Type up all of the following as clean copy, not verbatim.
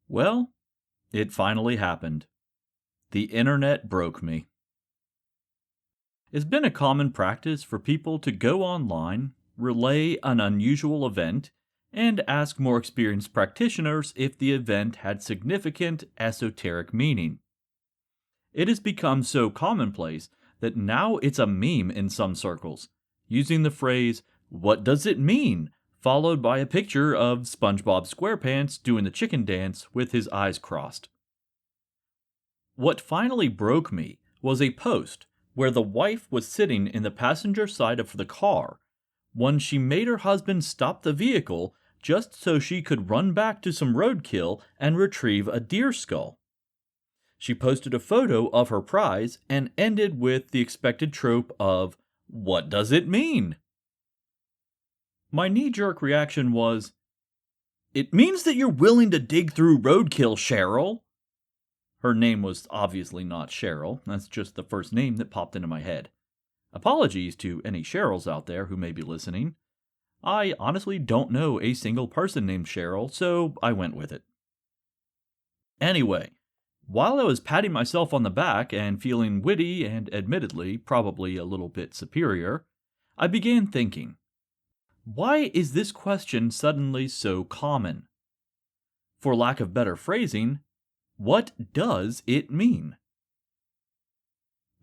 Well, it finally happened. The internet broke me. It's been a common practice for people to go online, relay an unusual event, and ask more experienced practitioners if the event had significant esoteric meaning. It has become so commonplace that now it's a meme in some circles, using the phrase, "What does it mean?" followed by a picture of SpongeBob SquarePants doing the chicken dance with his eyes crossed. What finally broke me was a post where the wife was sitting in the passenger side of the car when she made her husband stop the vehicle just so she could run back to some roadkill and retrieve a deer skull. She posted a photo of her prize and ended with the expected trope of, "What does it mean?" My knee-jerk reaction was, "It means that you're willing to dig through roadkill, Cheryl." Her name was obviously not Cheryl. That's just the first name that popped into my head. Apologies to any Cheryls out there who may be listening. I honestly don't know a single person named Cheryl, so I went with it. Anyway, while I was patting myself on the back and feeling witty and admittedly probably a little bit superior, I began thinking, why is this question suddenly so common? For lack of better phrasing, what does it mean?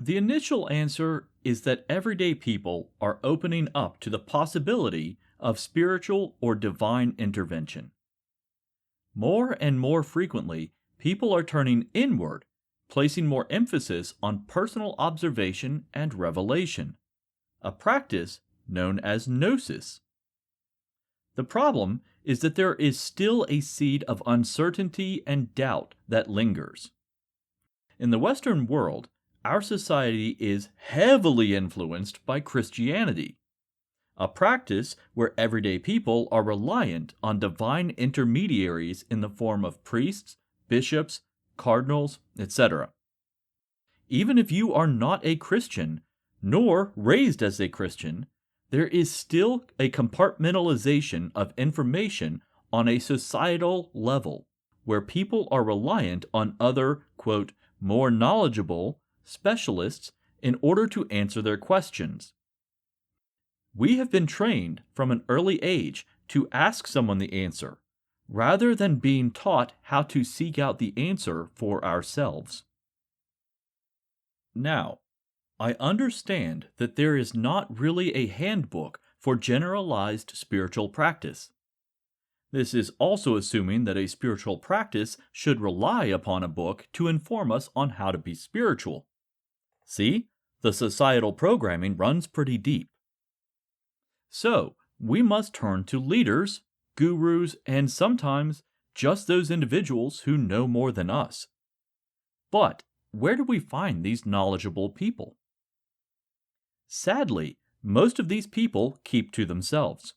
The initial answer is that everyday people are opening up to the possibility of spiritual or divine intervention. More and more frequently, people are turning inward, placing more emphasis on personal observation and revelation, a practice known as gnosis. The problem is that there is still a seed of uncertainty and doubt that lingers. In the Western world, our society is heavily influenced by Christianity, a practice where everyday people are reliant on divine intermediaries in the form of priests, bishops, cardinals, etc. Even if you are not a Christian, nor raised as a Christian, there is still a compartmentalization of information on a societal level, where people are reliant on other, quote, more knowledgeable specialists in order to answer their questions. We have been trained from an early age to ask someone the answer, rather than being taught how to seek out the answer for ourselves. Now, I understand that there is not really a handbook for generalized spiritual practice. This is also assuming that a spiritual practice should rely upon a book to inform us on how to be spiritual. See, the societal programming runs pretty deep. So, we must turn to leaders, gurus, and sometimes just those individuals who know more than us. But where do we find these knowledgeable people? Sadly, most of these people keep to themselves.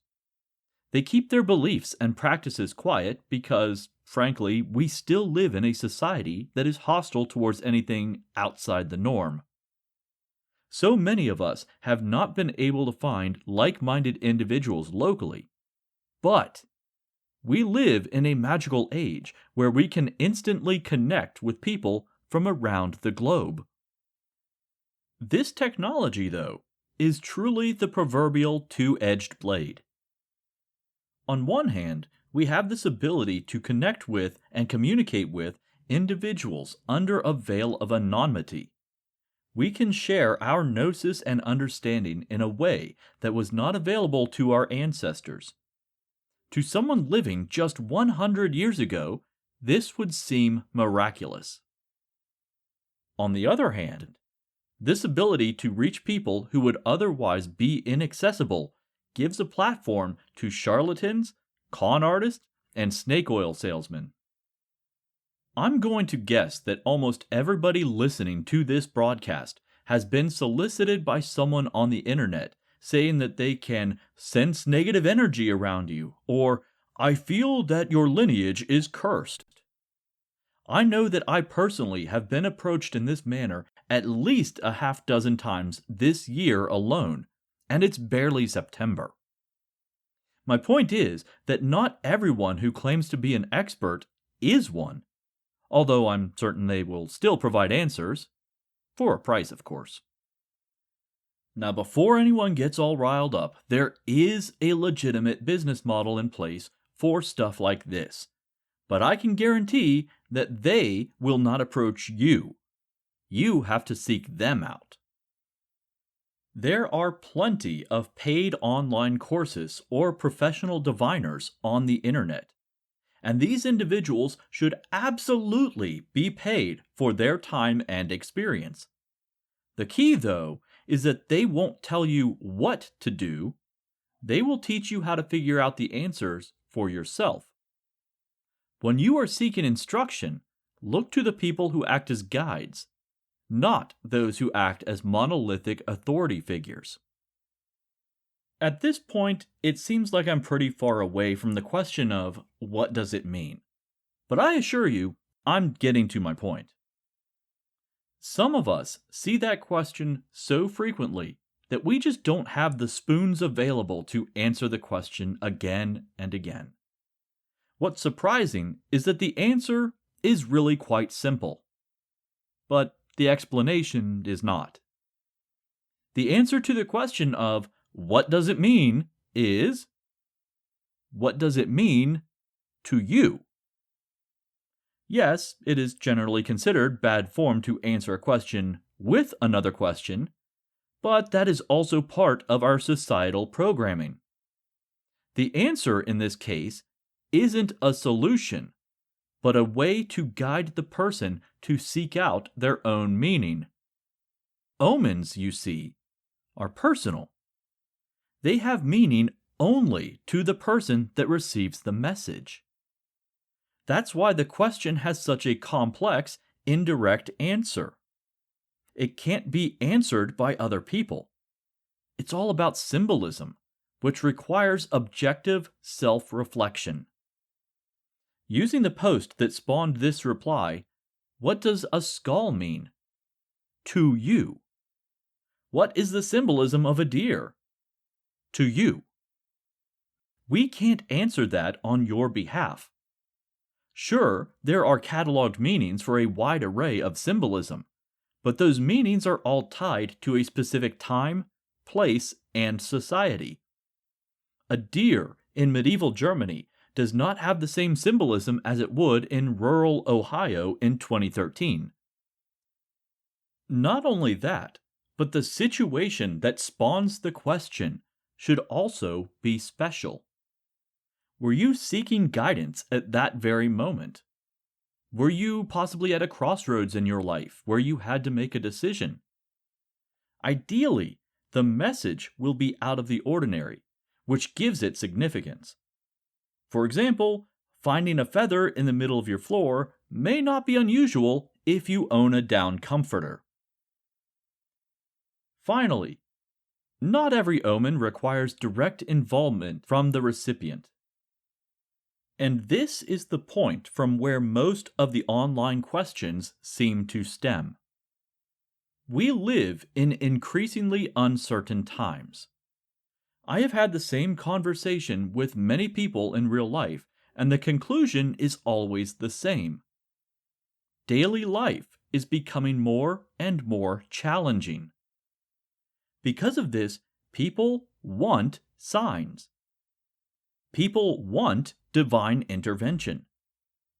They keep their beliefs and practices quiet because, frankly, we still live in a society that is hostile towards anything outside the norm. So many of us have not been able to find like-minded individuals locally. But we live in a magical age where we can instantly connect with people from around the globe. This technology, though, is truly the proverbial two-edged blade. On one hand, we have this ability to connect with and communicate with individuals under a veil of anonymity. We can share our gnosis and understanding in a way that was not available to our ancestors. To someone living just 100 years ago, this would seem miraculous. On the other hand, this ability to reach people who would otherwise be inaccessible gives a platform to charlatans, con artists, and snake oil salesmen. I'm going to guess that almost everybody listening to this broadcast has been solicited by someone on the internet saying that they can sense negative energy around you, or "I feel that your lineage is cursed." I know that I personally have been approached in this manner at least a half dozen times this year alone, and it's barely September. My point is that not everyone who claims to be an expert is one, although I'm certain they will still provide answers, for a price, of course. Now, before anyone gets all riled up, there is a legitimate business model in place for stuff like this, but I can guarantee that they will not approach you. You have to seek them out. There are plenty of paid online courses or professional diviners on the internet, and these individuals should absolutely be paid for their time and experience. The key, though, is that they won't tell you what to do, they will teach you how to figure out the answers for yourself. When you are seeking instruction, look to the people who act as guides, not those who act as monolithic authority figures. At this point, it seems like I'm pretty far away from the question of what does it mean? But I assure you, I'm getting to my point. Some of us see that question so frequently that we just don't have the spoons available to answer the question again and again. What's surprising is that the answer is really quite simple, but the explanation is not. The answer to the question of what does it mean is, what does it mean to you? Yes, it is generally considered bad form to answer a question with another question, but that is also part of our societal programming. The answer in this case isn't a solution, but a way to guide the person to seek out their own meaning. Omens, you see, are personal. They have meaning only to the person that receives the message. That's why the question has such a complex, indirect answer. It can't be answered by other people. It's all about symbolism, which requires objective self-reflection. Using the post that spawned this reply, what does a skull mean? To you. What is the symbolism of a deer? To you. We can't answer that on your behalf. Sure, there are cataloged meanings for a wide array of symbolism, but those meanings are all tied to a specific time, place, and society. A deer in medieval Germany does not have the same symbolism as it would in rural Ohio in 2013. Not only that, but the situation that spawns the question should also be special. Were you seeking guidance at that very moment? Were you possibly at a crossroads in your life where you had to make a decision? Ideally, the message will be out of the ordinary, which gives it significance. For example, finding a feather in the middle of your floor may not be unusual if you own a down comforter. Finally, not every omen requires direct involvement from the recipient. And this is the point from where most of the online questions seem to stem. We live in increasingly uncertain times. I have had the same conversation with many people in real life, and the conclusion is always the same. Daily life is becoming more and more challenging. Because of this, people want signs. People want divine intervention.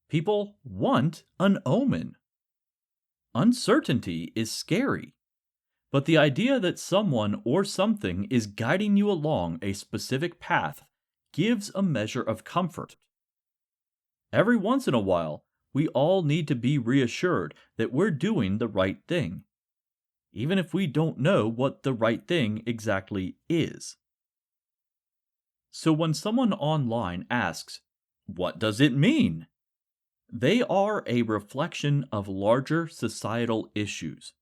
People want an omen. Uncertainty is scary, but the idea that someone or something is guiding you along a specific path gives a measure of comfort. Every once in a while, we all need to be reassured that we're doing the right thing, even if we don't know what the right thing exactly is. So when someone online asks, "What does it mean?" they are a reflection of larger societal issues.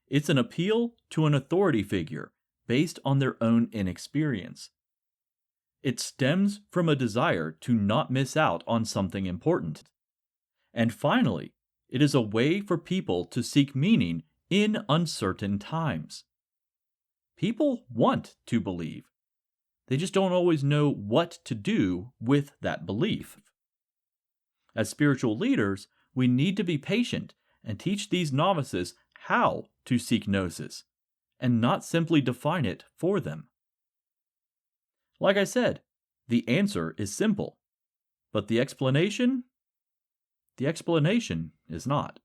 It's an appeal to an authority figure based on their own inexperience. It stems from a desire to not miss out on something important. And finally, it is a way for people to seek meaning in uncertain times. People want to believe. They just don't always know what to do with that belief. As spiritual leaders, we need to be patient and teach these novices how to seek gnosis, and not simply define it for them. Like I said, the answer is simple, but the explanation is not.